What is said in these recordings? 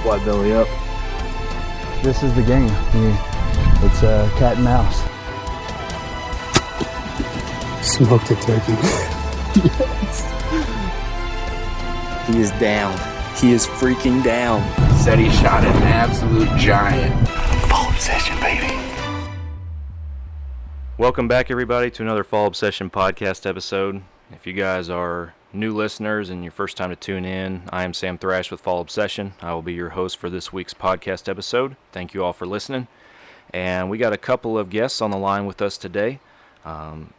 Fly belly up. This is the game. It's cat and mouse. Smoked a turkey. Yes. He is down. He is freaking down. Said he shot an absolute giant. Fall obsession, baby. Welcome back, everybody, to another Fall Obsession podcast episode. If you guys are new listeners and your first time to tune in, I am Sam Thrash with Fall Obsession. I will be your host for this week's podcast episode. Thank you all for listening. And we got a couple of guests on the line with us today.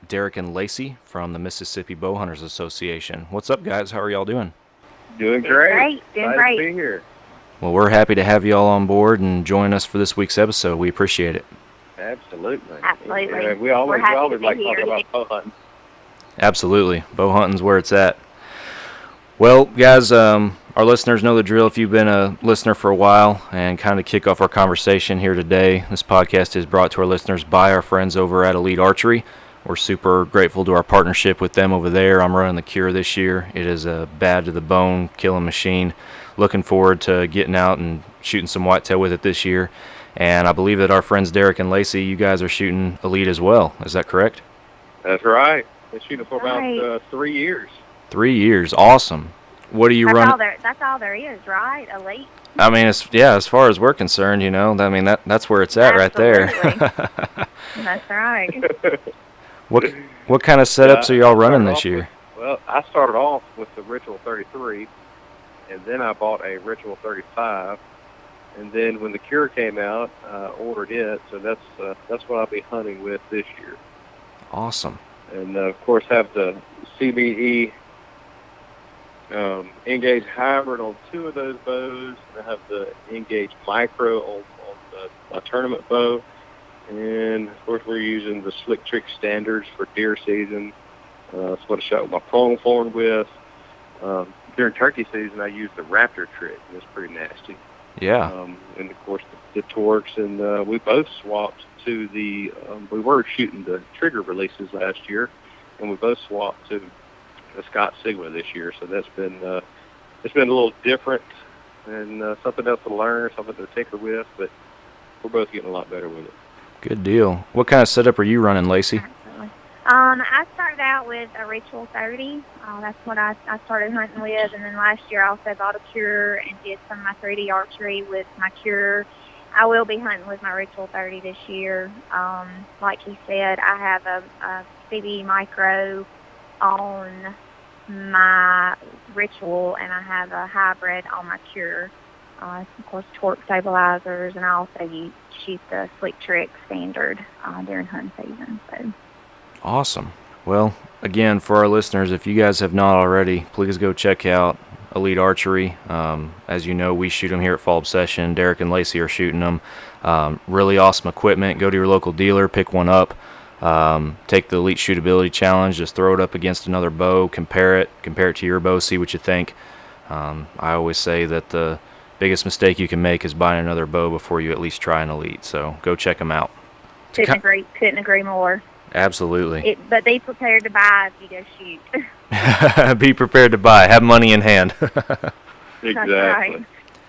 Derek and Lacey from the Mississippi Bowhunters Association. What's up, guys? How are y'all doing? Doing great. Doing Nice great. to be here. Well, we're happy to have you all on board and join us for this week's episode. We appreciate it. Absolutely. Absolutely. Yeah, we always We're happy to like be talking here. about bow hunting. Absolutely. Bow hunting's where it's at. Well, guys, our listeners know the drill. If you've been a listener for a while, and kind of kick off our conversation here today, this podcast is brought to our listeners by our friends over at Elite Archery. We're super grateful to our partnership with them over there. I'm running the Cure this year. It is a bad to the bone killing machine. Looking forward to getting out and shooting some whitetail with it this year. And I believe that our friends Derek and Lacey, you guys are shooting Elite as well. Is that correct? That's right. Been shooting for Right. about 3 years. 3 years. Awesome. What do you run? That's all there is, right? Elite. I mean, as far as we're concerned, you know, I mean, that's where it's at right there. That's right. What kind of setups are y'all running this year? Well, I started off with the Ritual 33, and then I bought a Ritual 35, and then when the Cure came out, I ordered it. So that's what I'll be hunting with this year. Awesome. And of course, have the CBE Engage Hybrid on 2 of those bows. And I have the Engage Micro on my tournament bow. And of course, we're using the Slick Trick Standards for deer season. That's what I shot with my Pronghorn with. During turkey season, I used the Raptor trick. It's pretty nasty. Yeah. And of course, the Torques. And we both swapped to the. We were shooting the trigger releases last year, and we both swapped to the Scott Sigma this year. So that's been it's been a little different and something else to learn, something to tinker with. But we're both getting a lot better with it. Good deal. What kind of setup are you running, Lacey? Absolutely. I started out with a Ritual 30. That's what I started hunting with, and then last year I also bought a Cure and did some of my 3D archery with my Cure. I will be hunting with my Ritual 30 this year. Like he said, I have a CB Micro on my Ritual, and I have a hybrid on my Cure. Of course, torque stabilizers, and I also shoot the Slick Trick Standard during hunting season. So. Awesome. Well, again, for our listeners, if you guys have not already, please go check out Elite Archery. As you know, we shoot them here at Fall Obsession. Derek and Lacey are shooting them. Really awesome equipment. Go to your local dealer, pick one up. Take the Elite Shootability Challenge. Just throw it up against another bow, compare it to your bow, see what you think. I always say that the biggest mistake you can make is buying another bow before you at least try an Elite. So go check them out. Couldn't agree more. Absolutely. But be prepared to buy if you go shoot. Be prepared to buy. Have money in hand. Exactly. Right.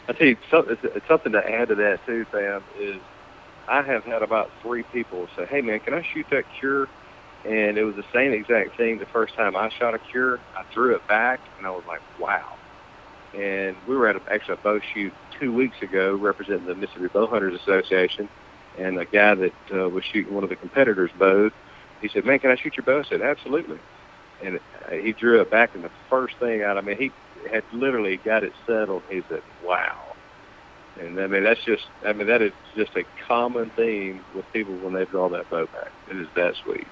I tell you, something to add to that too, Sam, is I have had about 3 people say, "Hey, man, can I shoot that Cure?" And it was the same exact thing the first time I shot a Cure. I threw it back, and I was like, wow. And we were at a bow shoot 2 weeks ago representing the Mississippi Bowhunters Association, and a guy that was shooting one of the competitors' bows, he said, "Man, can I shoot your bow?" I said, "Absolutely." And he drew it back, and the first thing out, he had literally got it settled. He said, "Wow." And that is just a common theme with people when they draw that bow back. It is that sweet.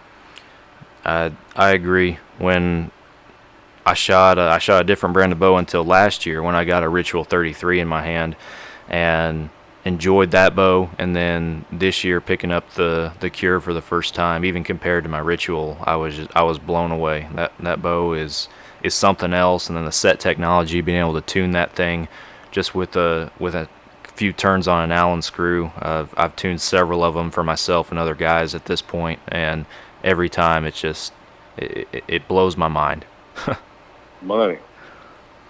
I agree. When I shot a different brand of bow until last year when I got a Ritual 33 in my hand and enjoyed that bow, and then this year picking up the Cure for the first time, even compared to my Ritual, I was blown away. That bow is something else, and then the set technology, being able to tune that thing just with a few turns on an Allen screw. I've tuned several of them for myself and other guys at this point, and every time it blows my mind. Money.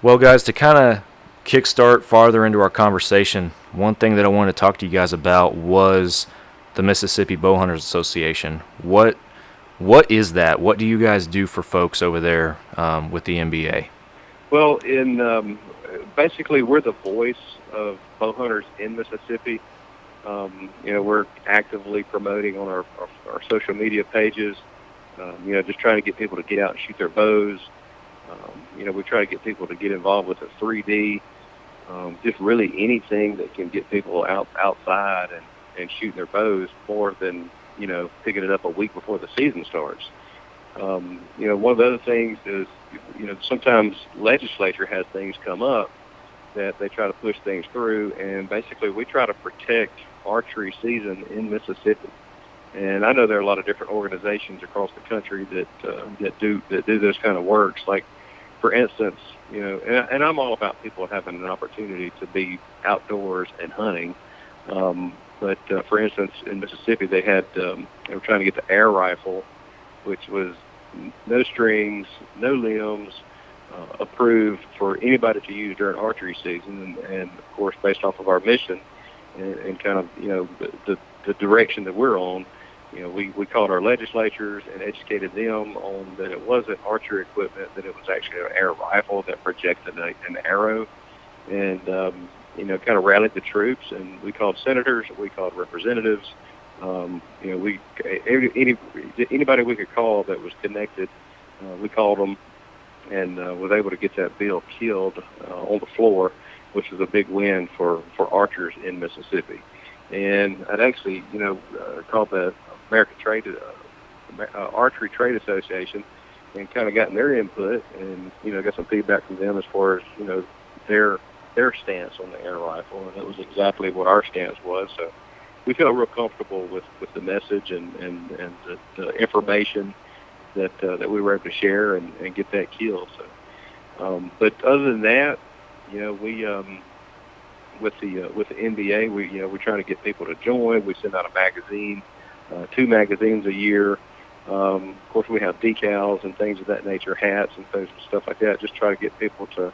Well, guys, to kind kickstart farther into our conversation, one thing that I wanted to talk to you guys about was the Mississippi Bowhunters Association. What is that? What do you guys do for folks over there with the MBA? Well, basically, we're the voice of bowhunters in Mississippi. We're actively promoting on our social media pages. Just trying to get people to get out and shoot their bows. We try to get people to get involved with the 3D. Just really anything that can get people outside and shooting their bows more than picking it up a week before the season starts. One of the other things is sometimes legislature has things come up that they try to push things through, and basically we try to protect archery season in Mississippi. And I know there are a lot of different organizations across the country that do those kind of works. Like, for instance, and I'm all about people having an opportunity to be outdoors and hunting. But for instance, in Mississippi, they were trying to get the air rifle, which was no strings, no limbs, approved for anybody to use during archery season. And of course, based off of our mission and kind of the direction that we're on, we called our legislatures and educated them on that it wasn't archery equipment, that it was actually an air rifle that projected an arrow, and kind of rallied the troops. And we called senators, we called representatives. Anybody we could call that was connected, we called them, and was able to get that bill killed on the floor, which was a big win for archers in Mississippi. And I'd actually, called the American Archery Trade Association and kind of gotten their input, and got some feedback from them as far as their stance on the air rifle, and it was exactly what our stance was. So we felt real comfortable with the message and the information that we were able to share and get that killed. So, but other than that, we with the NBA, we're trying to get people to join. We send out a magazine, 2 magazines a year. Of course, we have decals and things of that nature, hats and things and stuff like that. Just try to get people to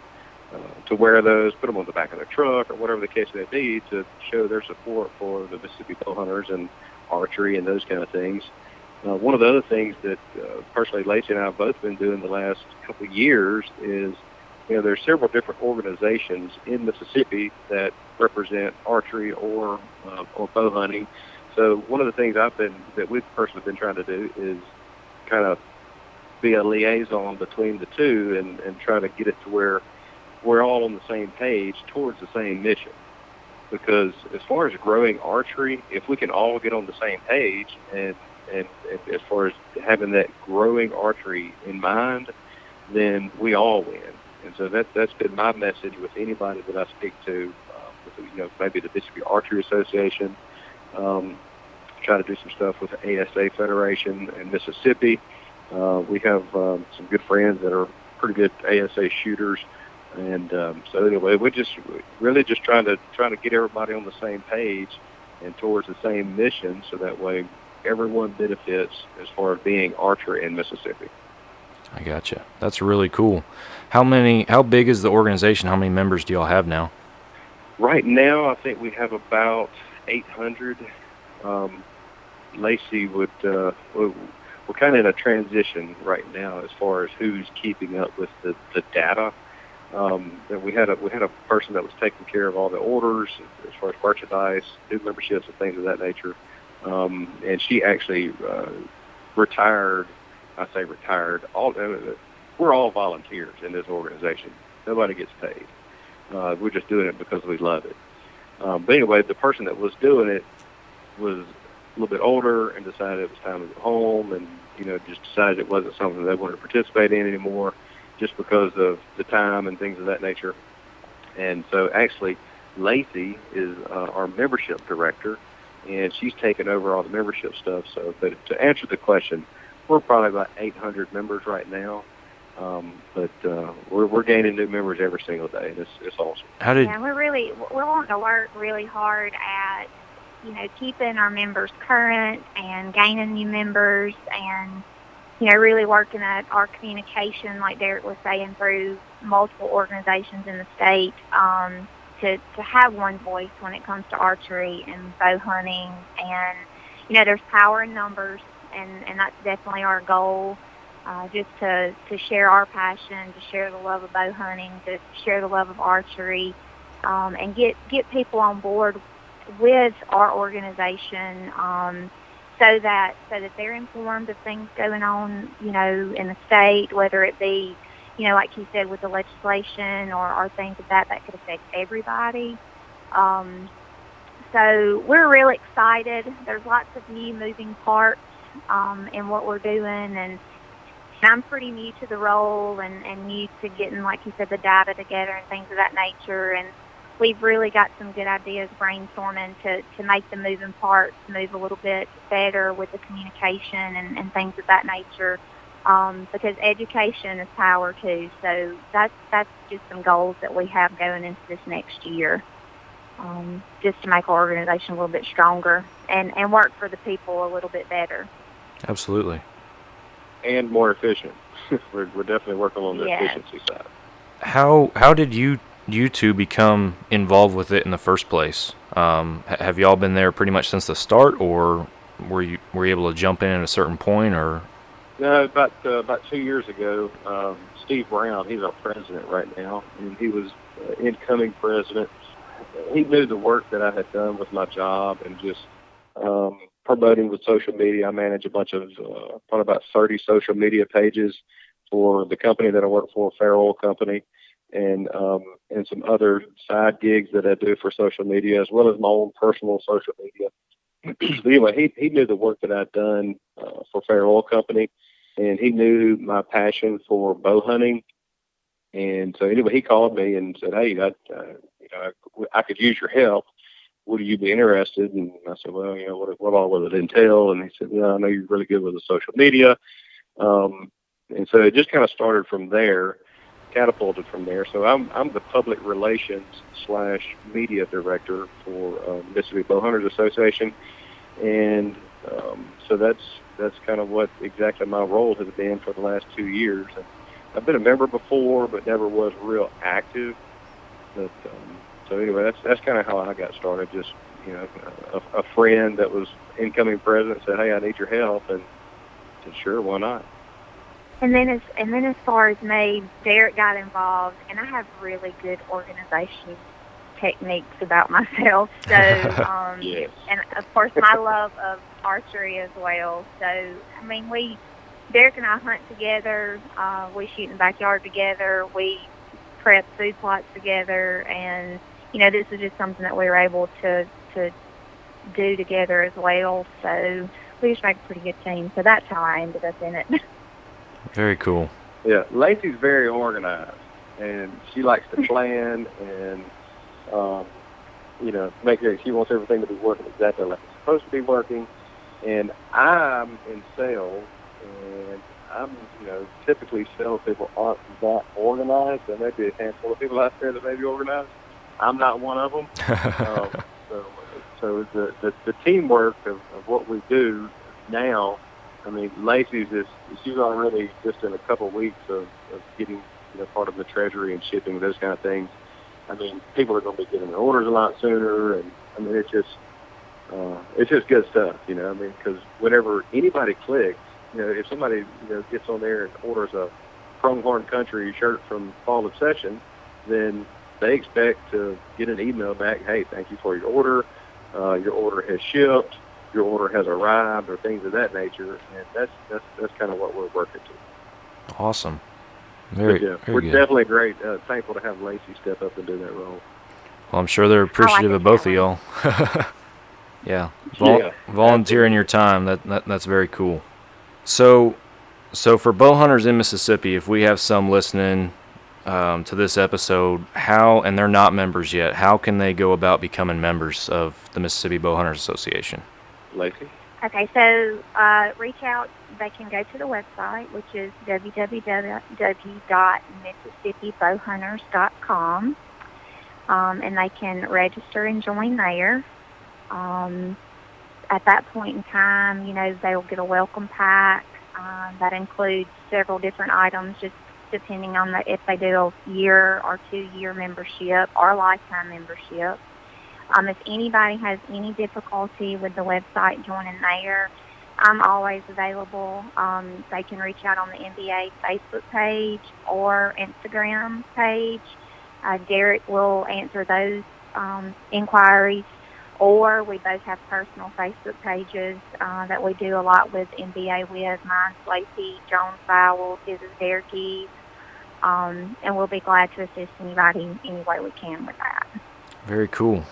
wear those, put them on the back of their truck or whatever the case may be, to show their support for the Mississippi Bowhunters and archery and those kind of things. One of the other things that personally Lacey and I have both been doing the last couple of years is, there's several different organizations in Mississippi that represent archery or bow hunting. So one of the things that we've personally been trying to do is kind of be a liaison between the two and try to get it to where we're all on the same page towards the same mission. Because as far as growing archery, if we can all get on the same page and as far as having that growing archery in mind, then we all win. And so that's been my message with anybody that I speak to, with maybe the Mississippi Archery Association. Try to do some stuff with the ASA Federation in Mississippi. We have some good friends that are pretty good ASA shooters. And so anyway, we're just really just trying to get everybody on the same page and towards the same mission, so that way everyone benefits as far as being archer in Mississippi. I gotcha. That's really cool. How big is the organization? How many members do y'all have now? Right now, I think we have about 800. Lacey we're kind of in a transition right now as far as who's keeping up with the data. That we had a person that was taking care of all the orders as far as merchandise, new memberships, and things of that nature. And she actually retired. I say retired. We're all volunteers in this organization. Nobody gets paid. We're just doing it because we love it. But anyway, the person that was doing it was a little bit older and decided it was time to go home, and just decided it wasn't something they wanted to participate in anymore, just because of the time and things of that nature. And so actually, Lacey is our membership director, and she's taken over all the membership stuff. So, but to answer the question, we're probably about 800 members right now. But we're gaining new members every single day, and it's awesome. We're wanting to work really hard at keeping our members current and gaining new members, and really working at our communication, like Derek was saying, through multiple organizations in the state, to have one voice when it comes to archery and bow hunting. And, there's power in numbers, and that's definitely our goal, just to share our passion, to share the love of bow hunting, to share the love of archery, and get people on board with our organization, so that they're informed of things going on, in the state, whether it be, like you said, with the legislation or things of that could affect everybody. So we're really excited. There's lots of new moving parts in what we're doing, and I'm pretty new to the role and new to getting, like you said, the data together and things of that nature. And we've really got some good ideas brainstorming to make the moving parts move a little bit better with the communication and things of that nature, because education is power too. So that's just some goals that we have going into this next year, just to make our organization a little bit stronger and work for the people a little bit better. Absolutely. And more efficient. we're definitely working on the efficiency side. How did you two become involved with it in the first place? Have y'all been there pretty much since the start, or were you able to jump in at a certain point, or? No, about 2 years ago, Steve Brown, he's our president right now, and he was incoming president. He knew the work that I had done with my job and just promoting with social media. I manage a bunch of, probably about 30 social media pages for the company that I work for, Vowell Company, and some other side gigs that I do for social media, as well as my own personal social media. But anyway, he knew the work that I'd done for Vowell Company, and he knew my passion for bow hunting. And so anyway, he called me and said, "Hey, I could use your help. Would you be interested?" And I said, "Well, what all will it entail?" And he said, "I know you're really good with the social media." And so it just kind of started from there, catapulted from there. So I'm the public relations / media director for Mississippi Bowhunters Association, and so that's kind of what exactly my role has been for the last 2 years. And I've been a member before, but never was real active. But so anyway, that's kind of how I got started. Just a friend that was incoming president said, "Hey, I need your help," and I said, "Sure, why not?" And then as far as me, Derek got involved, and I have really good organization techniques about myself. So, Yes. And of course, my love of archery as well. So, I mean, Derek and I hunt together. We shoot in the backyard together. We prep food plots together, and this is just something that we were able to do together as well. So we just make a pretty good team. So that's how I ended up in it. Very cool. Yeah, Lacey's very organized, and she likes to plan and make sure she wants everything to be working exactly like it's supposed to be working. And I'm in sales, and I'm typically salespeople aren't that organized. There may be a handful of people out there that may be organized. I'm not one of them. So the teamwork of what we do now. I mean, Lacey's she's already just in a couple of weeks of getting part of the treasury and shipping, those kind of things. I mean, people are going to be getting their orders a lot sooner, and I mean, it's just good stuff, I mean, because whenever anybody clicks, if somebody gets on there and orders a Pronghorn Country shirt from Fall Obsession, then they expect to get an email back, "Hey, thank you for your order. Your order has shipped. Your order has arrived," or things of that nature, and that's kind of what we're working to. Awesome. Very we're good. definitely great. Thankful to have Lacey step up and do that role. Well, I'm sure they're appreciative of both of y'all. Yeah. Volunteering your time, that's very cool. So for bow hunters in Mississippi, if we have some listening to this episode, and they're not members yet, how can they go about becoming members of the Mississippi Bowhunters Association? Lacey? Okay, so reach out. They can go to the website, which is www.mississippibowhunters.com, and they can register and join there. At that point in time, they'll get a welcome pack. That includes several different items, just depending on if they do a year or 2-year membership or lifetime membership. If anybody has any difficulty with the website joining there, I'm always available. They can reach out on the NBA Facebook page or Instagram page. Derek will answer those inquiries, or we both have personal Facebook pages that we do a lot with NBA with. Mine's Lacey Jones Vowell, his is Derek Eaves, and we'll be glad to assist anybody any way we can with that. Very cool.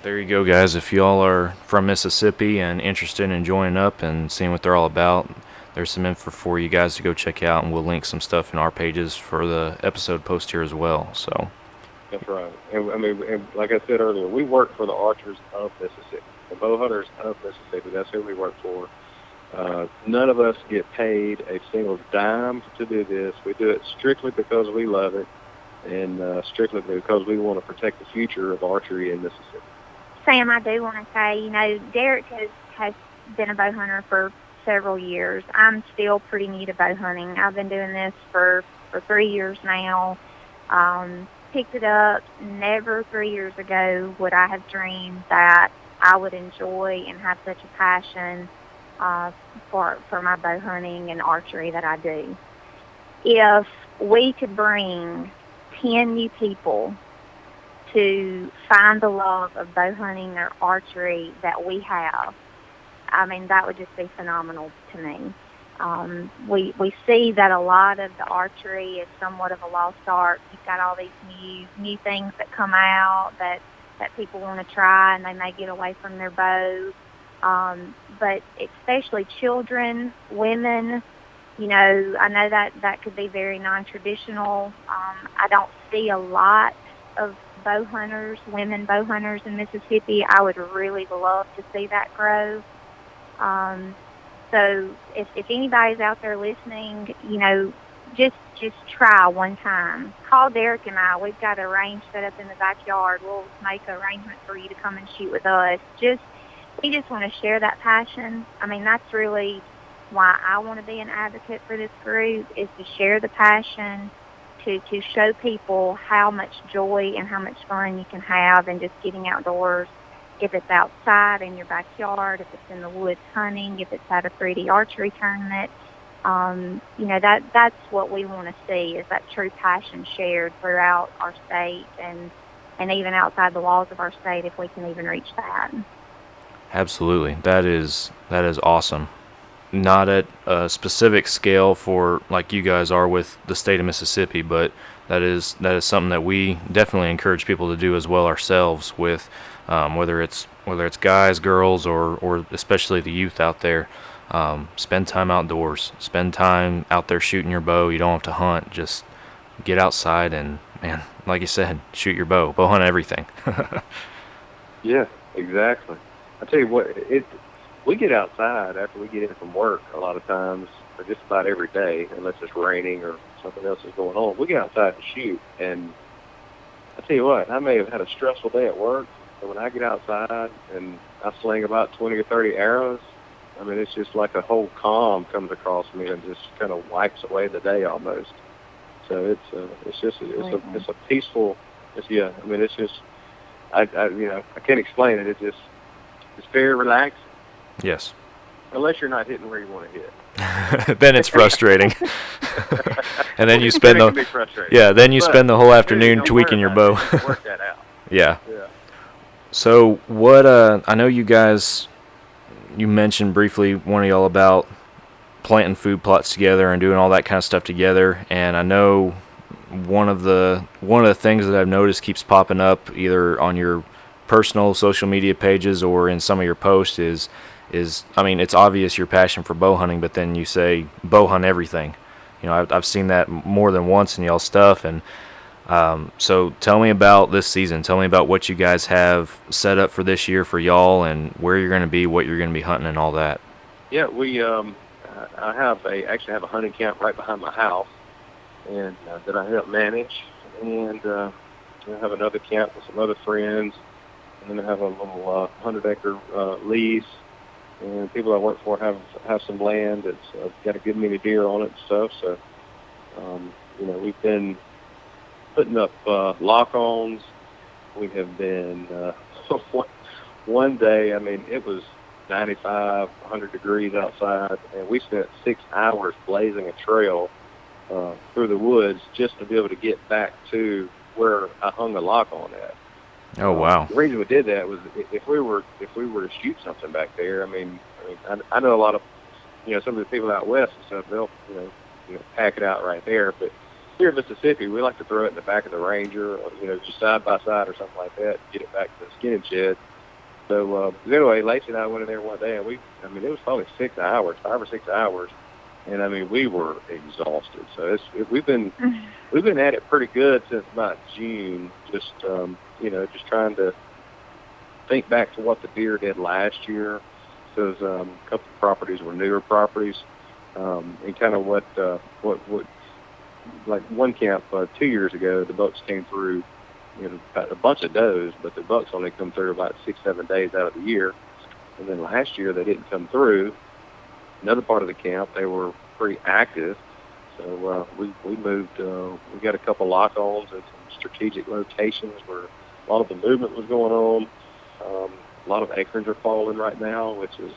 There you go, guys. If y'all are from Mississippi and interested in joining up and seeing what they're all about, there's some info for you guys to go check out, and we'll link some stuff in our pages for the episode post here as well. So that's right. And like I said earlier, we work for the archers of Mississippi, the Bowhunters of Mississippi. That's who we work for. None of us get paid a single dime to do this. We do it strictly because we love it, and strictly because we want to protect the future of archery in Mississippi. Sam, I do want to say, Derek has been a bow hunter for several years. I'm still pretty new to bow hunting. I've been doing this for 3 years now. Picked it up. Never 3 years ago would I have dreamed that I would enjoy and have such a passion for my bow hunting and archery that I do. If we could bring 10 new people to find the love of bow hunting or archery that we have, that would just be phenomenal to me. We see that a lot of the archery is somewhat of a lost art. You've got all these new things that come out that people want to try, and they may get away from their bow. But especially children, women, I know that could be very non-traditional. I don't see a lot of bow hunters, women bow hunters in Mississippi. I would really love to see that grow. So if anybody's out there listening, just try one time. Call Derek and I. We've got a range set up in the backyard. We'll make an arrangement for you to come and shoot with us. We just want to share that passion. That's really why I want to be an advocate for this group, is to share the passion, to show people how much joy and how much fun you can have in just getting outdoors. If it's outside in your backyard, if it's in the woods hunting, if it's at a 3D archery tournament, that's what we want to see, is that true passion shared throughout our state and even outside the walls of our state, if we can even reach that. absolutely, that is awesome. Not at a specific scale for like you guys are with the state of Mississippi, but that is something that we definitely encourage people to do as well ourselves, with whether it's guys, girls, or especially the youth out there. Spend time outdoors, spend time out there shooting your bow. You don't have to hunt, just get outside and, man, like you said, shoot your bow hunt everything. Yeah, exactly. I tell you what, we get outside after we get in from work a lot of times, or just about every day, unless it's raining or something else is going on. We get outside to shoot, and I tell you what, I may have had a stressful day at work, but when I get outside and I sling about 20 or 30 arrows, it's just like a whole calm comes across me and just kind of wipes away the day almost. So it's a peaceful. It's just I can't explain it. It's very relaxing. Yes. Unless you're not hitting where you want to hit. Then it's frustrating. And then you spend spend the whole afternoon tweaking your bow. Work that out. Yeah. So what? I know you guys. You mentioned briefly, one of y'all, about planting food plots together and doing all that kind of stuff together. And I know one of the things that I've noticed keeps popping up either on your personal social media pages or in some of your posts is it's obvious your passion for bow hunting, but then you say bow hunt everything. I've seen that more than once in y'all's stuff. And so tell me about this season. Tell me about what you guys have set up for this year for y'all, and where you're going to be, what you're going to be hunting, and all that. Yeah, we I actually have a hunting camp right behind my house, and that I help manage, and I have another camp with some other friends, and then I have a little 100-acre lease, and people I work for have some land that's got a good many deer on it and stuff. So, we've been putting up lock-ons. We have been one day. I mean, it was 95, 100 degrees outside, and we spent 6 hours blazing a trail through the woods just to be able to get back to where I hung a lock-on at. Oh wow! The reason we did that was if we were to shoot something back there. I know a lot of some of the people out west and stuff. They'll pack it out right there. But here in Mississippi, we like to throw it in the back of the Ranger, or just side by side or something like that, and get it back to the skinning shed. So anyway, Lacey and I went in there one day, and it was probably 5 or 6 hours, and we were exhausted. So we've been at it pretty good since about June. Just trying to think back to what the deer did last year. So a couple of properties were newer properties, and kind of what like one camp 2 years ago, the bucks came through. A bunch of does, but the bucks only come through about 6-7 days out of the year. And then last year they didn't come through. Another part of the camp, they were pretty active. So we moved. We got a couple lock-ons at some strategic locations where a lot of the movement was going on. A lot of acorns are falling right now, which is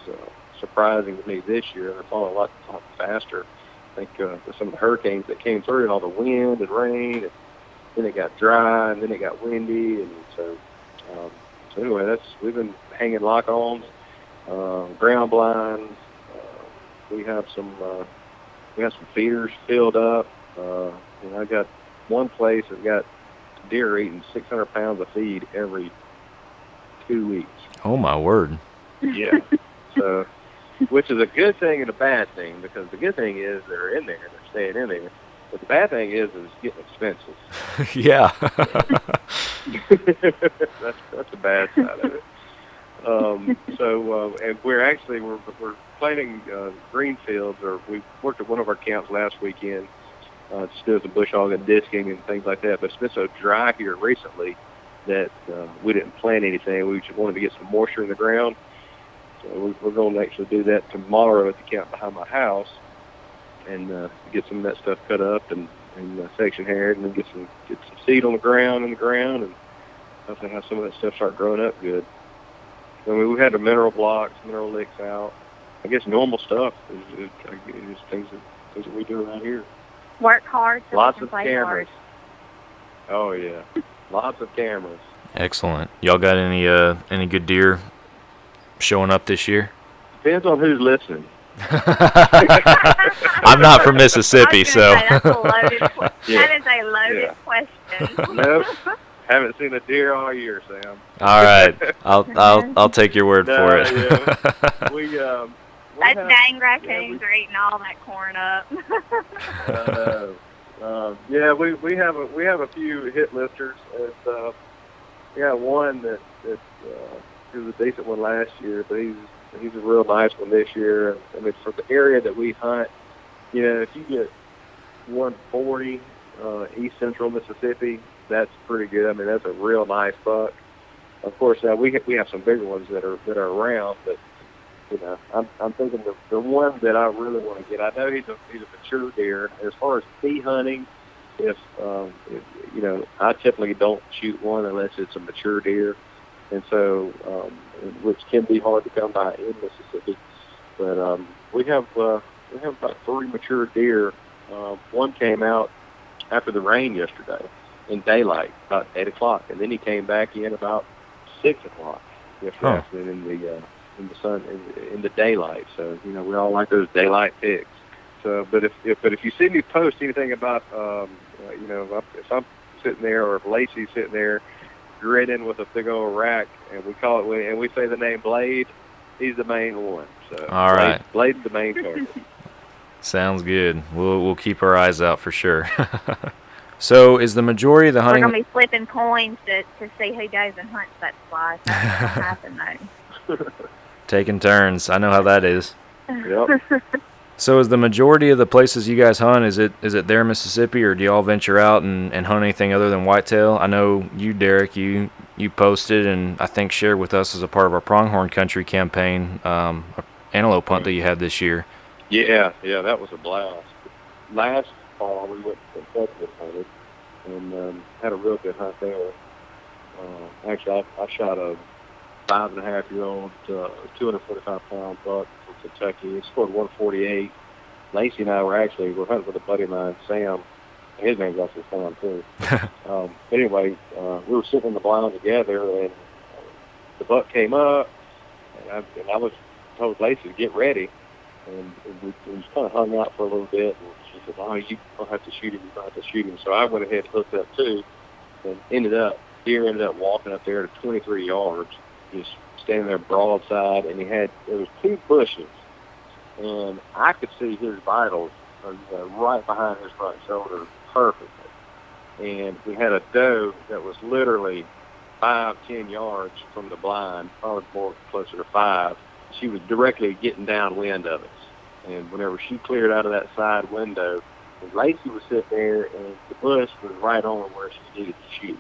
surprising to me this year. They're falling a lot faster. I think with some of the hurricanes that came through and all the wind and rain, and then it got dry, and then it got windy, and so anyway, we've been hanging lock-ons, ground blinds. We have some feeders filled up. I got one place that got deer eating 600 pounds of feed every 2 weeks. Oh my word! Yeah, so which is a good thing and a bad thing, because the good thing is they're in there, they're staying in there. But the bad thing is it's getting expensive. Yeah. that's the bad side of it. And we're planting green fields, or we worked at one of our camps last weekend, just doing some bush hog and disking and things like that. But it's been so dry here recently that we didn't plant anything. We just wanted to get some moisture in the ground. So we're going to actually do that tomorrow at the camp behind my house, and get some of that stuff cut up and section haired, and then get some seed on the ground, and hopefully have some of that stuff start growing up good. We had the mineral blocks, mineral licks out. I guess normal stuff is things that we do around here. Work hard. So lots we can of play cameras. Hard. Oh yeah, lots of cameras. Excellent. Y'all got any good deer showing up this year? Depends on who's listening. I'm not from Mississippi, so. That's a loaded Yeah. That is a loaded question. Nope. Haven't seen a deer all year, Sam. All right, I'll take your word for it. Yeah. We Those dang raccoons are eating all that corn up. we have a few hit lifters. And, we got one that was a decent one last year, but he's a real nice one this year. For the area that we hunt, if you get 140 east central Mississippi, that's pretty good. That's a real nice buck. Of course, we have some bigger ones that are around, but I'm thinking the one that I really want to get. I know he's a mature deer. As far as bee hunting, if I typically don't shoot one unless it's a mature deer, and so which can be hard to come by in Mississippi. But we have about 3 mature deer. One came out after the rain yesterday in daylight, about 8 o'clock, and then he came back in about 6 o'clock yesterday afternoon in the sun in the daylight. So we all like those daylight pics. So, but if you see me post anything about if I'm sitting there, or if Lacey's sitting there grinning with a big old rack, and we call it, and we say the name Blade, he's the main one. So all right, Blade's the main target. Sounds good. We'll keep our eyes out for sure. So is the majority of the hunting? We're gonna be flipping coins to see who goes and hunts that spot. That's what'll happen though. Taking turns. I know how that is. Yep. So is the majority of the places you guys hunt, is it there in Mississippi, or do y'all venture out and hunt anything other than whitetail? I know you, Derek, you posted and I think shared with us as a part of our Pronghorn Country campaign a antelope hunt that you had this year. Yeah, that was a blast. Last fall we went to Kentucky hunted and had a real good hunt there. Actually, I shot a 5.5-year-old 245-pound buck from Kentucky. He scored 148. Lacey and I were hunting with a buddy of mine, Sam. His name's also Sam too. But anyway, we were sitting in the blind together, and the buck came up, and I was told Lacey to get ready, and we just kind of hung out for a little bit. And she said, "Oh, you don't have to shoot him. You don't have to shoot him." So I went ahead and hooked up too, and deer ended up walking up there to 23 yards, just standing there broadside, and there was 2 bushes, and I could see his vitals right behind his front shoulder perfectly. And we had a doe that was literally 5-10 yards from the blind, probably more closer to 5. She was directly getting downwind of us. And whenever she cleared out of that side window, Lacey was sitting there, and the bush was right on where she needed to shoot.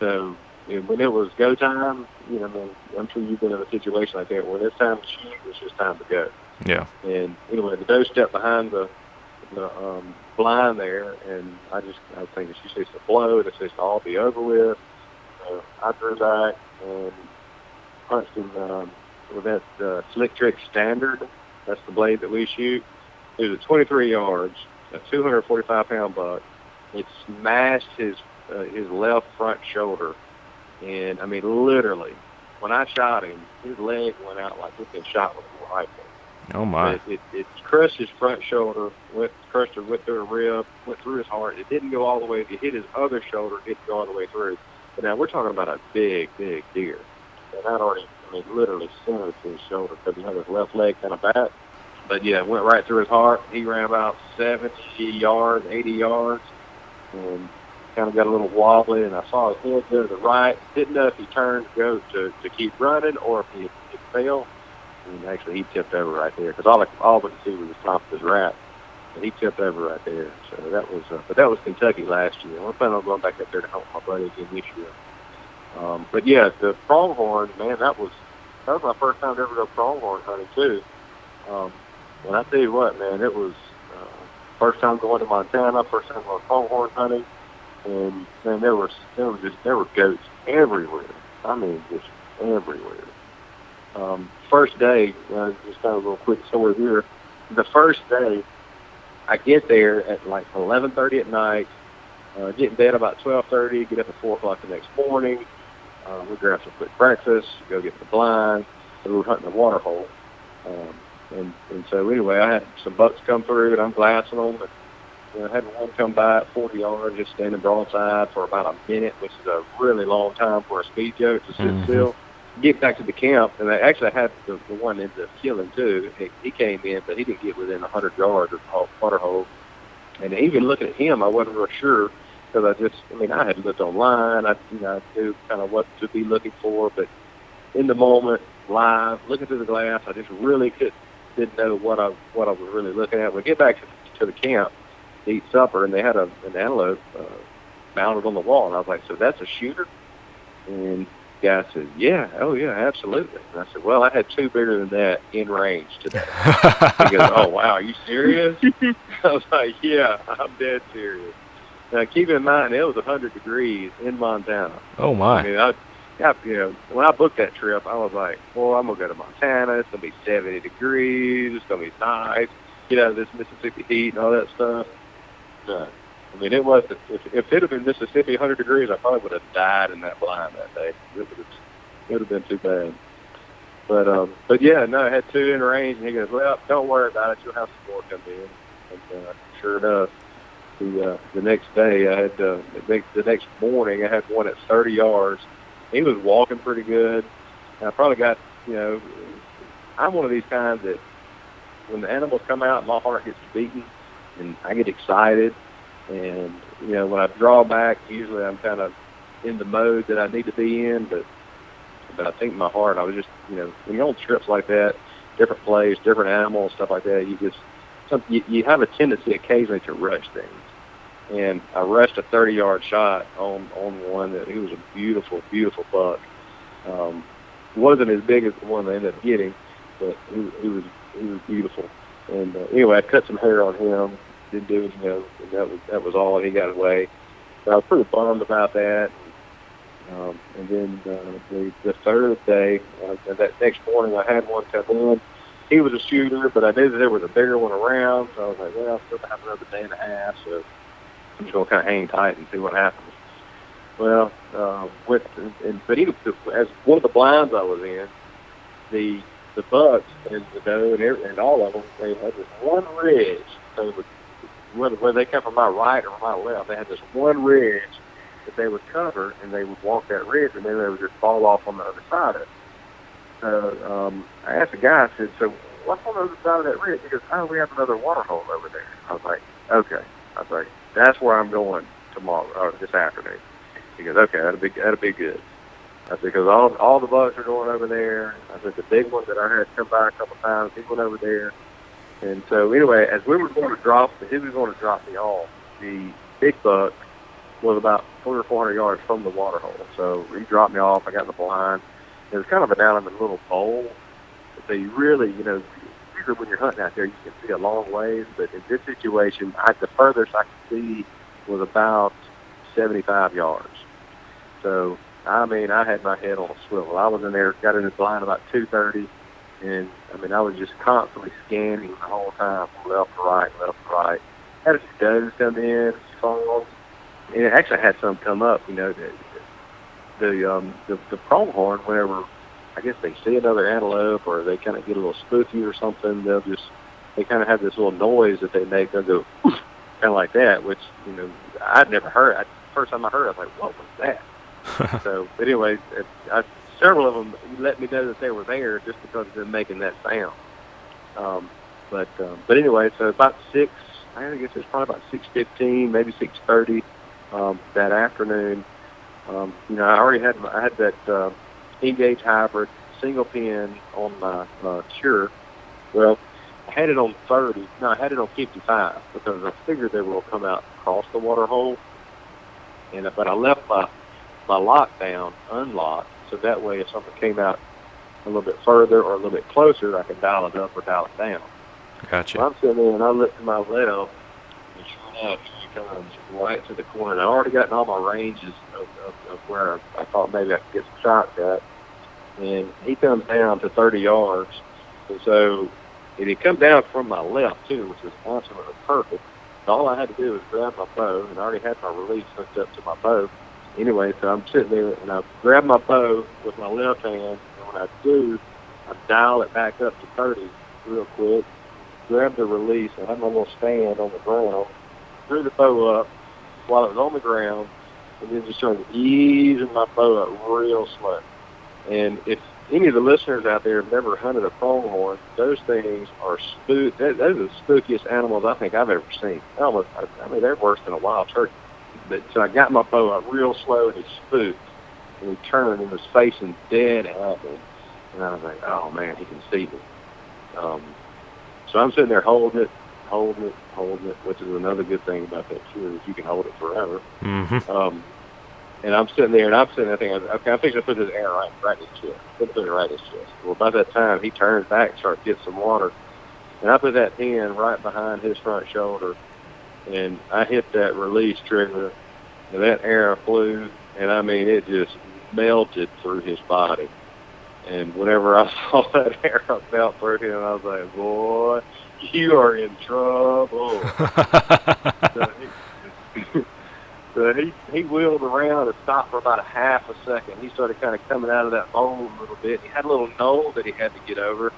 So when it was go time, I'm sure you've been in a situation like that. When it's time to shoot, it's just time to go. Yeah. And anyway, the doe stepped behind the blind there, and I was thinking she needs to blow, and it needs to all be over with. So I drew back and punched him with that Slick Trick Standard. That's the blade that we shoot. It was at 23 yards, a 245-pound buck. It smashed his left front shoulder, and I mean literally, when I shot him, his leg went out like he'd been shot with a rifle. Oh my! It crushed his front shoulder, went through a rib, went through his heart. It didn't go all the way. It hit his other shoulder. It didn't go all the way through. But now we're talking about a big deer, and I'd already, literally centered to his shoulder because he had his left leg kind of back. But yeah, it went right through his heart. He ran about 70 yards, 80 yards, and kind of got a little wobbly. And I saw his head go to the right. Didn't know if he turned to go to keep running or if he fell. And actually, he tipped over right there because all we could see was the top of his wrap, and he tipped over right there. So that was Kentucky last year. We're planning on going back up there to help my buddy again this year. But yeah, the Pronghorn, man, that was my first time to ever go Pronghorn hunting too. And I tell you what, man, it was first time going to Montana, first time going Pronghorn hunting, and man, there were goats everywhere. I mean, just everywhere. First day, just kind of a little quick story here. The first day, I get there at like 11:30 at night, get in bed about 12:30, get up at 4 o'clock the next morning. We grab some quick breakfast, go get the blind, and we were hunting a water hole. And so anyway, I had some bucks come through, and I'm glassing them. And, I had one come by at 40 yards, just standing broadside for about a minute, which is a really long time for a speed goat to sit still. Get back to the camp, and I actually had the one ended up killing too. He came in, but he didn't get within 100 yards of the water hole. And even looking at him, I wasn't real sure because I had looked online. I knew kind of what to be looking for, but in the moment, live, looking through the glass, I just really didn't know what I was really looking at. We get back to the camp to eat supper, and they had an antelope mounted on the wall, and I was like, "So that's a shooter?" And the guy said, "Oh yeah, absolutely." And I said, "Well, I had 2 bigger than that in range today." He goes, "Oh wow, are you serious?" I was like, "Yeah, I'm dead serious." Now keep in mind, it was 100 degrees in Montana. Oh my! I mean, when I booked that trip, I was like, "Well, I'm gonna go to Montana. It's gonna be 70 degrees. It's gonna be nice. This Mississippi heat and all that stuff." No. I mean, it was. If it had been Mississippi 100 degrees, I probably would have died in that blind that day. It would have been too bad. But yeah, no, I had 2 in range, and he goes, "Well, don't worry about it. You'll have some more come in." And sure enough, the next day, I had the next morning, I had one at 30 yards. He was walking pretty good. And I probably got, I'm one of these kinds that when the animals come out, my heart gets beating, and I get excited. And, when I draw back, usually I'm kind of in the mode that I need to be in. But I think my heart, I was just, when you're on trips like that, different plays, different animals, stuff like that, you have a tendency occasionally to rush things. And I rushed a 30-yard shot on one that he was a beautiful, beautiful buck. Wasn't as big as the one I ended up getting, but he was beautiful. And anyway, I cut some hair on him. Didn't do it, and that was all. And he got away. So I was pretty bummed about that. And then the third day, that next morning, I had one come in. He was a shooter, but I knew that there was a bigger one around, so I was like, well, I still have another day and a half, so I'm just going to kind of hang tight and see what happens. Well, but even as one of the blinds I was in, the bucks and the doe and all of them, they had this one ridge. So whether they come from my right or my left, they had this one ridge that they would cover, and they would walk that ridge, and then they would just fall off on the other side of it. So I asked the guy, I said, so what's on the other side of that ridge? He goes, oh, we have another water hole over there. I was like, okay. I was like, that's where I'm going tomorrow, or this afternoon. He goes, okay, that'll be good. I said, because all the bucks are going over there. I said, the big one that I had come by a couple times, he went over there. And so anyway, as we were going to drop, he was going to drop me off, the big buck was about 300 or 400 yards from the water hole. So he dropped me off. I got in the blind. It was kind of down in the little bowl. So you really, usually when you're hunting out there, you can see a long ways. But in this situation, the furthest I could see was about 75 yards. So, I mean, I had my head on a swivel. I was in there, got in the blind about 2:30. And, I mean, I was just constantly scanning the whole time from left to right, left to right. Had a few does come in, falls. And it actually had some come up, the pronghorn, whenever I guess they see another antelope or they kind of get a little spooky or something, they kind of have this little noise that they make. They'll go kind of like that, which, I'd never heard. First time I heard it, I was like, what was that? So, but anyway, several of them let me know that they were there just because of them making that sound. But anyway, so about I guess it's probably about 6:15, maybe 6:30 that afternoon. I had that engage hybrid single pin on my Cure. Well, I had it on 30. No, I had it on 55 because I figured they were going to come out across the water hole. But I left my lockdown unlocked, so that way if something came out a little bit further or a little bit closer, I could dial it up or dial it down. Gotcha. So I'm sitting there and I look to my left, and sure enough, he comes right to the corner. And I already gotten all my ranges of where I thought maybe I could get some shots at. And he comes down to 30 yards. And so he come down from my left, too, which was absolutely perfect. All I had to do was grab my bow, and I already had my release hooked up to my bow. Anyway, so I'm sitting there, and I grab my bow with my left hand, and when I do, I dial it back up to 30 real quick, grab the release, and I have my little stand on the ground, threw the bow up while it was on the ground, and then just started easing my bow up real slow. And if any of the listeners out there have never hunted a pronghorn, those things are those are the spookiest animals I think I've ever seen. I mean, they're worse than a wild turkey. But so I got my bow up real slow, and he spooked, and he turned and was facing dead at me. And I was like, oh, man, he can see me. So I'm sitting there holding it, which is another good thing about that Cure is you can hold it forever. Mm-hmm. And I'm sitting there thinking, okay, I'm fixing to put this arrow right in his chest. I'm put it right in his chest. Well, by that time, he turned back and started getting some water. And I put that pin right behind his front shoulder, and I hit that release trigger, and that arrow flew, and I mean, it just melted through his body. And whenever I saw that arrow melt through him, I was like, boy, you are in trouble. So he wheeled around and stopped for about a half a second. He started kind of coming out of that hole a little bit. He had a little knoll that he had to get over.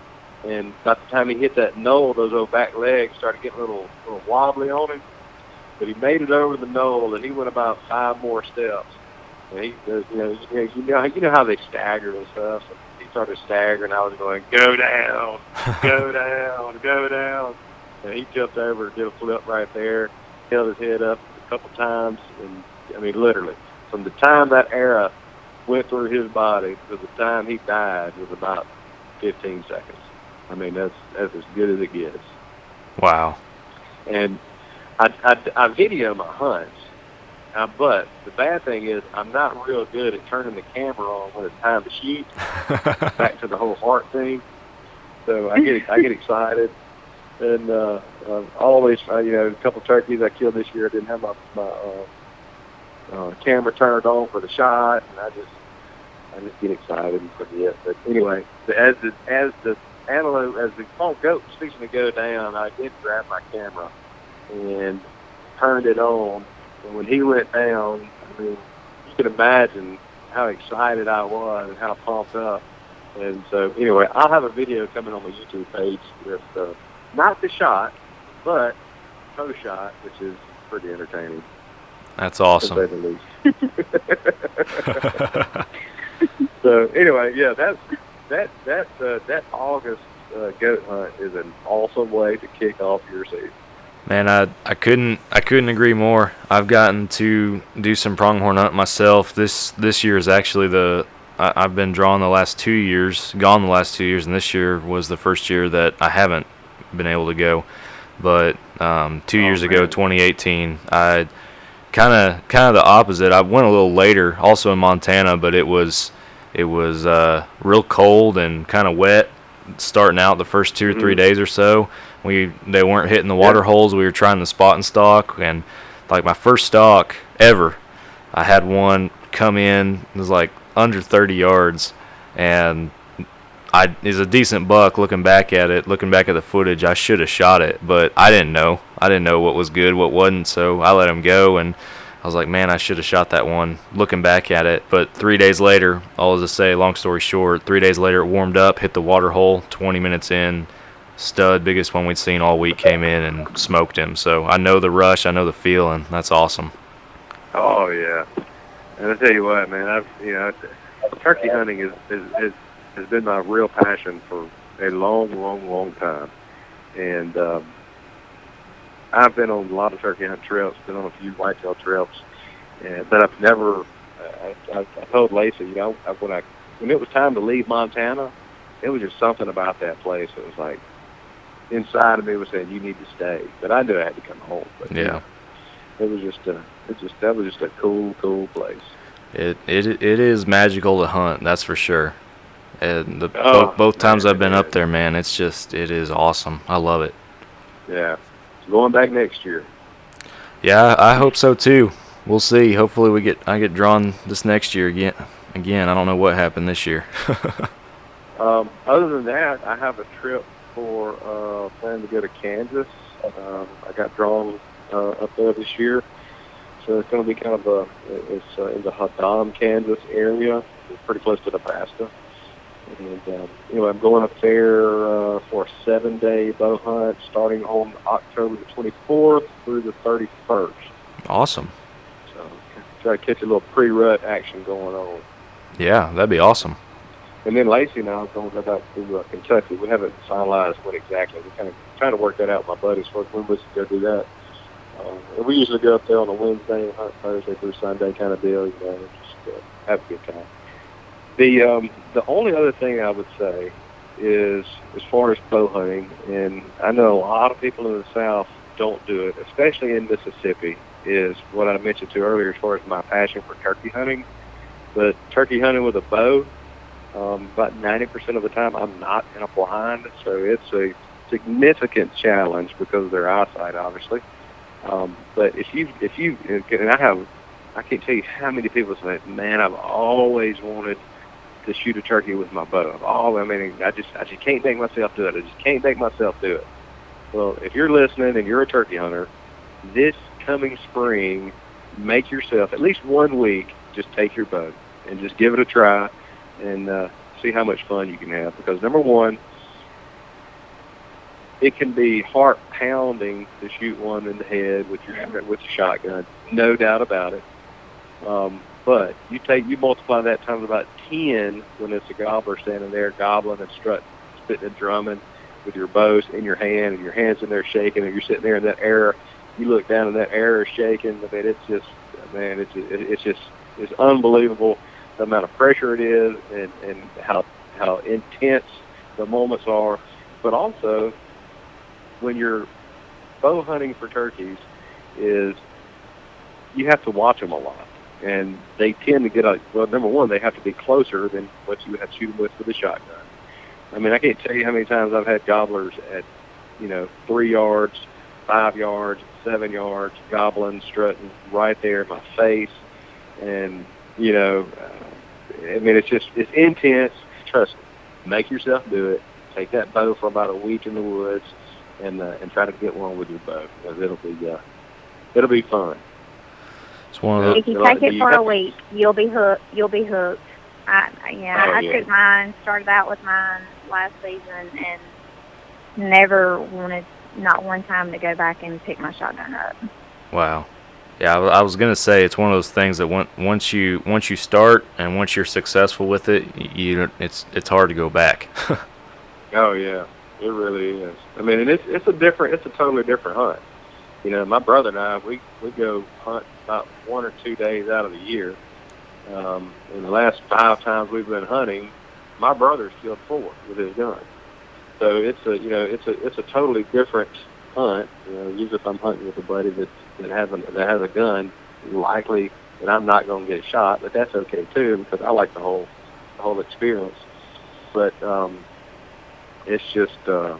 And by the time he hit that knoll, those old back legs started getting a little wobbly on him. But he made it over the knoll, and he went about 5 more steps. And he does, you know how they stagger and stuff. So he started staggering. I was going, go down, go down, go down. And he jumped over and did a flip right there, held his head up a couple times, and I mean, literally, from the time that arrow went through his body to the time he died was about 15 seconds. I mean, that's as good as it gets. Wow. And I video my hunts, but the bad thing is I'm not real good at turning the camera on when it's time to shoot. Back to the whole heart thing. So I get excited, and always, a couple turkeys I killed this year. I didn't have my camera turned on for the shot, and I just get excited and forget. But anyway, as the antelope, as the goat was fixing to go down, I did grab my camera and turned it on. And when he went down, I mean, you can imagine how excited I was and how pumped up. And so, anyway, I'll have a video coming on my YouTube page with not the shot, but post-shot, which is pretty entertaining. That's awesome. To say the least. So, anyway, yeah, that August goat hunt is an awesome way to kick off your season. Man, I couldn't agree more. I've gotten to do some pronghorn hunt myself. This year is actually I've been gone the last 2 years, and this year was the first year that I haven't been able to go. But 2 years ago, 2018, I kind of the opposite. I went a little later, also in Montana, but it was real cold and kind of wet starting out the first 2 or 3 days or so. They weren't hitting the water holes. We were trying the spot and stalk, and like my first stalk ever, I had one come in. It was like under 30 yards, and it was a decent buck. Looking back at the footage, I should have shot it, but I didn't know what was good, what wasn't. So I let him go, and I was like, man, I should have shot that one. Looking back at it, but 3 days later, all to say, long story short, 3 days later, it warmed up, hit the water hole. 20 minutes in, stud, biggest one we'd seen all week, came in and smoked him. So I know the rush, I know the feeling. That's awesome. Oh yeah, and I tell you what, man, turkey hunting has been my real passion for a long time, and I've been on a lot of turkey hunt trips, been on a few whitetail trips, but I've never. I told Lacey, when it was time to leave Montana, it was just something about that place. It was like inside of me was saying, "You need to stay," but I knew I had to come home. But, yeah, that was just a cool place. It is magical to hunt, that's for sure. And both times I've been up there, man, it is awesome. I love it. Yeah, going back next year. Yeah, I hope so too. We'll see. Hopefully I get drawn this next year again. I don't know what happened this year. Other than that, I have a trip for planning to go to Kansas. I got drawn up there this year, so it's going to be kind of it's in the Haddam, Kansas area. It's pretty close to Nebraska. And I'm going up there for a 7-day bow hunt starting on October the 24th through the 31st. Awesome. So try to catch a little pre-rut action going on. Yeah, that'd be awesome. And then Lacey and I are going to go back to Kentucky. We haven't finalized when exactly. We're kind of trying to work that out with my buddies for when we should go do that. And we usually go up there on a Wednesday and hunt Thursday through Sunday kind of deal. Just have a good time. The only other thing I would say is, as far as bow hunting, and I know a lot of people in the South don't do it, especially in Mississippi, is what I mentioned to earlier as far as my passion for turkey hunting. But turkey hunting with a bow, about 90% of the time I'm not in a blind, so it's a significant challenge because of their eyesight, obviously. But if you, and I can't tell you how many people say, man, I've always wanted to shoot a turkey with my bow. I just can't make myself do it. I just can't make myself do it. Well, if you're listening and you're a turkey hunter, this coming spring, make yourself at least 1 week, just take your bow and just give it a try and see how much fun you can have. Because number one, it can be heart pounding to shoot one in the head with the shotgun, no doubt about it. But you multiply that times about 10 when it's a gobbler standing there gobbling and spitting and drumming with your bows in your hand and your hands in there shaking, and you're sitting there in that air. You look down and that air is shaking. I mean, it's unbelievable the amount of pressure it is and how intense the moments are. But also, when you're bow hunting for turkeys, is you have to watch them a lot. And they tend to get number one, they have to be closer than what you would have to shoot them with a shotgun. I mean, I can't tell you how many times I've had gobblers at, 3 yards, 5 yards, 7 yards, gobbling, strutting right there in my face. And, I mean, it's intense. Trust me. Make yourself do it. Take that bow for about a week in the woods and try to get one with your bow. Because it'll be fun. It's one of If you take it for a week, you'll be hooked. I took mine, started out with mine last season, and never wanted, not one time, to go back and pick my shotgun up. Wow. Yeah, I was gonna say it's one of those things that once you start and once you're successful with it, it's hard to go back. Oh yeah, it really is. I mean, and it's a totally different hunt. My brother and I, we go hunt about 1 or 2 days out of the year. In the last 5 times we've been hunting, my brother's killed 4 with his gun. So it's a totally different hunt. Usually if I'm hunting with a buddy that has a gun, likely that I'm not going to get shot, but that's okay too because I like the whole experience. But it's just I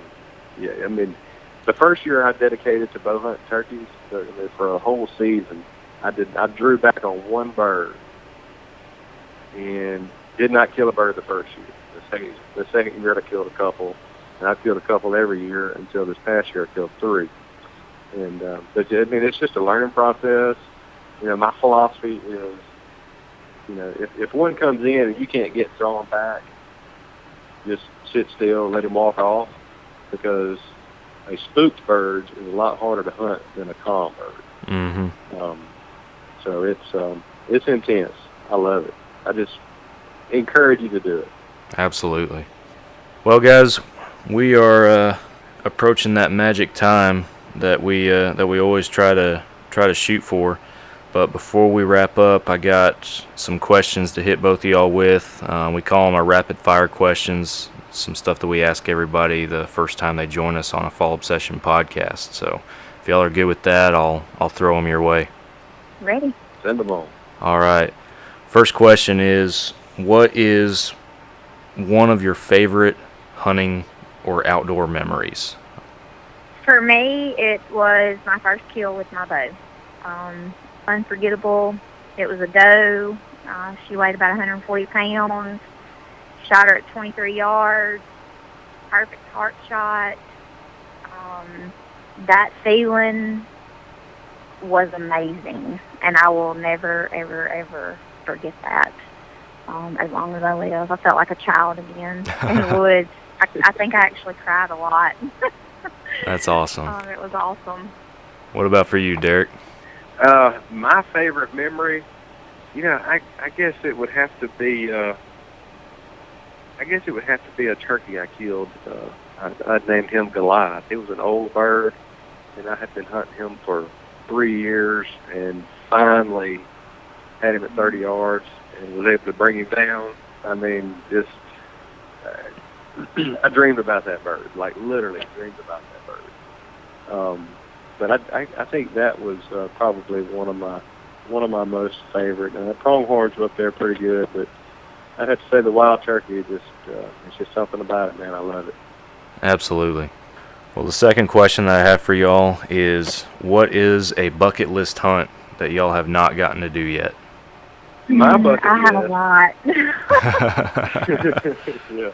mean, the first year I dedicated to bow hunting turkeys for a whole season, I drew back on 1 bird and did not kill a bird the first year. The second year I killed a couple, and I've killed a couple every year until this past year I killed 3. And but I mean, it's just a learning process. My philosophy is, if one comes in and you can't get thrown back, just sit still and let him walk off, because a spooked bird is a lot harder to hunt than a calm bird. Mm-hmm. So it's intense. I love it. I just encourage you to do it. Absolutely. Well, guys, we are approaching that magic time that we always try to shoot for. But before we wrap up, I got some questions to hit both of y'all with. We call them our rapid fire questions. Some stuff that we ask everybody the first time they join us on a Fall Obsession podcast. So if y'all are good with that, I'll throw them your way. Ready? Send them on. All right. First question is, what is one of your favorite hunting or outdoor memories? For me, it was my first kill with my bow. Unforgettable. It was a doe. She weighed about 140 pounds. Shot her at 23 yards. Perfect heart shot. That feeling was amazing, and I will never, ever, ever forget that. As long as I live, I felt like a child again in the woods. I think I actually cried a lot. That's awesome. It was awesome. What about for you, Derek? My favorite memory, I guess it would have to be. A turkey I killed. I named him Goliath. He was an old bird, and I had been hunting him for 3 years, and finally had him at 30 yards and was able to bring him down. I mean, just I dreamed about that bird, like literally dreamed about that bird. But I think that was probably one of my most favorite. And the pronghorns were up there pretty good, but I'd have to say the wild turkey it's just something about it, man. I love it. Absolutely. Well, the second question that I have for y'all is, what is a bucket list hunt that y'all have not gotten to do yet? My bucket I have list. a lot. Yeah.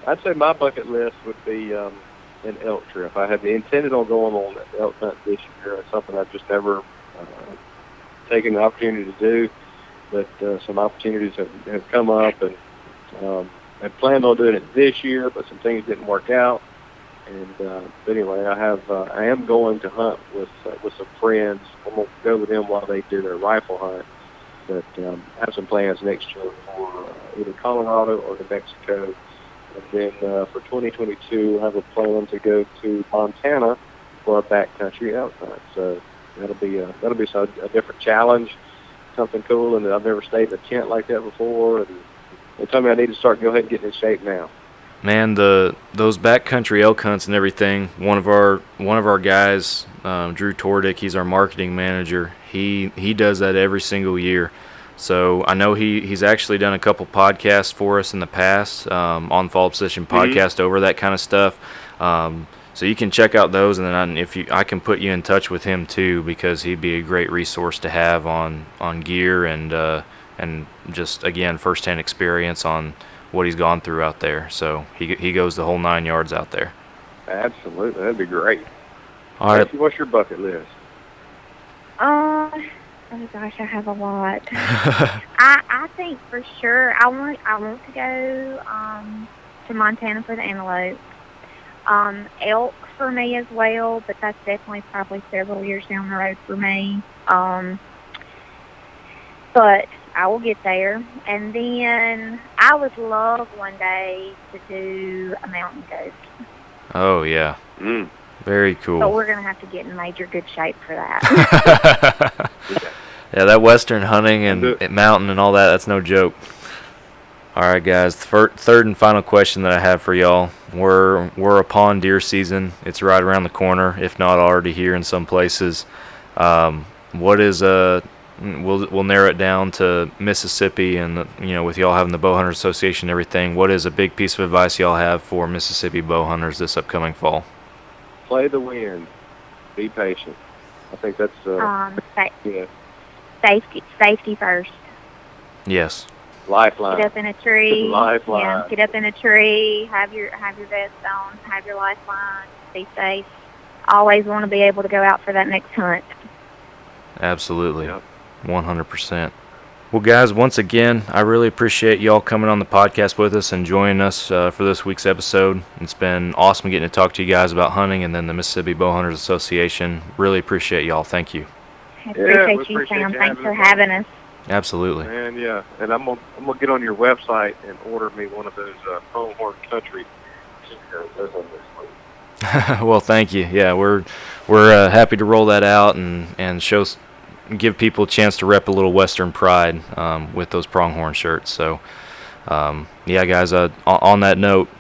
I'd say my bucket list would be an elk trip. I had intended on going on an elk hunt this year. It's something I've just never taken the opportunity to do. But some opportunities have come up, and I planned on doing it this year, but some things didn't work out. And but anyway, I am going to hunt with some friends. I'm going to go with them while they do their rifle hunt. But I have some plans next year for either Colorado or New Mexico. And then for 2022, I have a plan to go to Montana for a backcountry elk hunt. So that'll be a different challenge, something cool, and I've never stayed in a tent like that before. And they told me I need to go ahead and get in shape now. Man, those backcountry elk hunts and everything. One of our guys, Drew Tordick, he's our marketing manager. He does that every single year. So I know he's actually done a couple podcasts for us in the past on Fall Obsession Podcast over that kind of stuff. So you can check out those, and then I can put you in touch with him too, because he'd be a great resource to have on gear and just, again, firsthand experience on what he's gone through out there. So he goes the whole 9 yards out there. Absolutely, that'd be great. All right. What's your bucket list? Oh gosh, I have a lot. I think for sure I want to go to Montana for the antelope. Elk for me as well, but that's definitely probably several years down the road for me. But I will get there. And then I would love one day to do a mountain goat. Oh, yeah. Very cool. But we're going to have to get in major good shape for that. Yeah, that western hunting and mountain and all that's no joke. All right, guys, third and final question that I have for y'all. We're upon deer season. It's right around the corner, if not already here in some places. What is we'll narrow it down to Mississippi, and with y'all having the Bowhunter Association and everything, what is a big piece of advice y'all have for Mississippi bowhunters this upcoming fall? Play the wind. Be patient. I think that's yeah. Safety first. Yes. Lifeline. Get up in a tree. Lifeline. Yeah, get up in a tree. Have your vest on. Have your lifeline. Be safe. Always want to be able to go out for that next hunt. Absolutely. Yep. 100%. Well, guys, once again, I really appreciate y'all coming on the podcast with us and joining us for this week's episode. It's been awesome getting to talk to you guys about hunting and then the Mississippi Bowhunters Association. Really appreciate y'all. Thank you. I appreciate you, Sam. Thanks for having us. Absolutely. And and I'm gonna get on your website and order me one of those Pronghorn Country t-shirts. Well, thank you. Yeah, we're happy to roll that out and give people a chance to rep a little Western pride with those Pronghorn shirts. So, yeah, guys. On that note,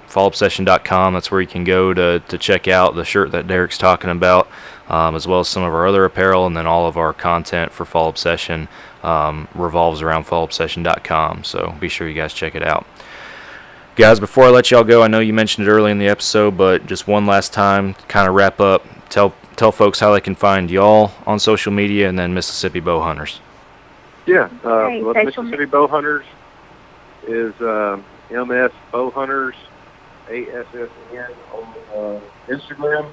fallobsession.com. That's where you can go to check out the shirt that Derek's talking about, as well as some of our other apparel, and then all of our content for Fall Obsession revolves around fallobsession.com. So be sure you guys check it out. Guys, before I let y'all go, I know you mentioned it early in the episode, but just one last time, kind of wrap up. Tell folks how they can find y'all on social media, and then Mississippi Bowhunters. Yeah, Mississippi Bowhunters is MS Bowhunters, ASSN on Instagram,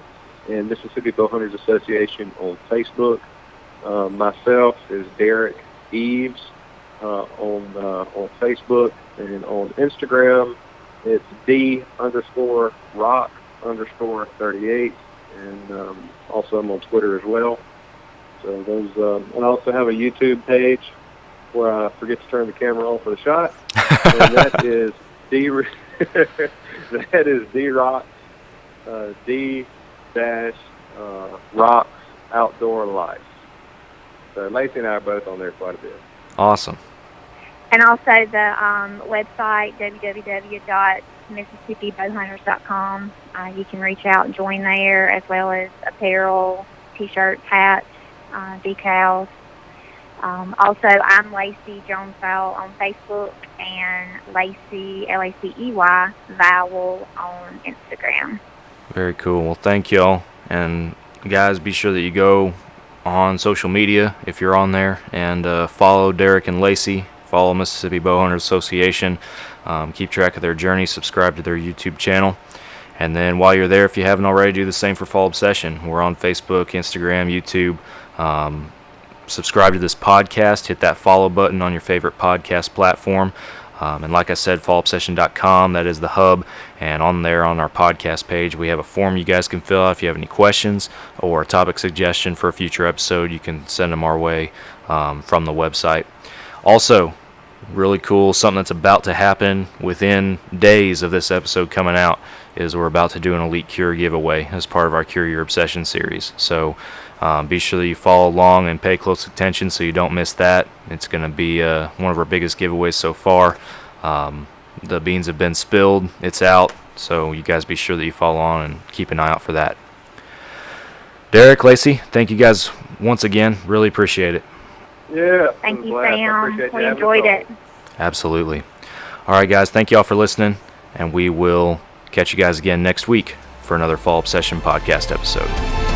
and Mississippi Bowhunters Association on Facebook. Myself is Derek Eaves on Facebook, and on Instagram it's D_rock_38, and also I'm on Twitter as well. So those, and I also have a YouTube page where I forget to turn the camera on for the shot, and that is D-Rock, D-Rocks Outdoor Life. So Lacey and I are both on there quite a bit. Awesome. And also the website, www.mississippibowhunters.com. You can reach out and join there, as well as apparel, T-shirts, hats, decals. Also, I'm Lacey Jones Vowell on Facebook, and Lacey, Lacey, Vowell on Instagram. Very cool. Well, thank y'all. And guys, be sure that you go on social media if you're on there, and follow Derek and Lacey. Follow Mississippi Bowhunters Association. Keep track of their journey. Subscribe to their YouTube channel. And then while you're there, if you haven't already, do the same for Fall Obsession. We're on Facebook, Instagram, YouTube. Subscribe to this podcast. Hit that follow button on your favorite podcast platform. And like I said, fallobsession.com, that is the hub. And on there, on our podcast page, we have a form you guys can fill out. If you have any questions or a topic suggestion for a future episode, you can send them our way from the website. Also, really cool, something that's about to happen within days of this episode coming out, is we're about to do an Elite Cure giveaway as part of our Cure Your Obsession series. So be sure that you follow along and pay close attention so you don't miss that. It's going to be one of our biggest giveaways so far. The beans have been spilled. It's out. So you guys be sure that you follow on and keep an eye out for that. Derek, Lacey, thank you guys once again. Really appreciate it. Yeah. Thank it was you, a blast. I Sam. appreciate you We having enjoyed us it. on. Absolutely. All right, guys. Thank you all for listening, and we will catch you guys again next week for another Fall Obsession podcast episode.